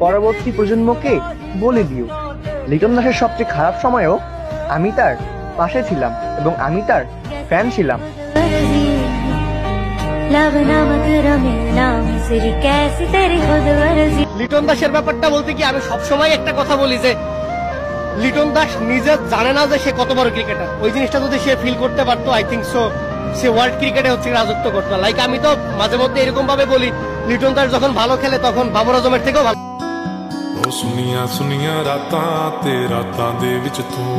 পরবর্তী প্রজন্মকে বলে দিও। লিটন দাসের সবচেয়ে খারাপ সময়েও আমি তার পাশে ছিলাম এবং আমি তার ফ্যান ছিলাম। লিটন দাসের ব্যাপারটা বলতে কি, আমি সবসময় একটা কথা বলি যে লিটন দাস নিজে জানে না যে সে কত বড় ক্রিকেটার। ওই জিনিসটা যদি সে ফিল করতে পারতো, I think so say world ক্রিকেটে হচ্ছে রাজত্ব করতো। লাইক আমি তো মাঝে মধ্যে এরকম ভাবে বলি, লিটন দাস যখন ভালো খেলে তখন বাবর আজমের থেকেও ভালো। ਸੁਨੀਆਂ ਸੁਨੀਆਂ ਰਾਤਾਂ ਤੇ ਰਾਤਾਂ ਦੇ ਵਿੱਚ ਤੂੰ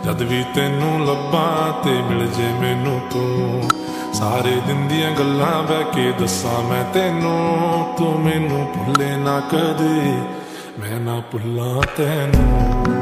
ਜਦ ਵੀ ਤੈਨੂੰ ਲੱਭਾਂ ਤੇ ਮਿਲ ਜੇ ਮੈਨੂੰ ਤੂੰ ਸਾਰੇ ਦਿਨ ਦੀਆਂ ਗੱਲਾਂ ਬਹਿ ਕੇ ਦੱਸਾਂ ਮੈਂ ਤੈਨੂੰ ਤੂੰ ਮੈਨੂੰ ਭੁੱਲੇ ਨਾ ਕਦੇ ਮੈਂ ਨਾ ਭੁੱਲਾਂ ਤੈਨੂੰ।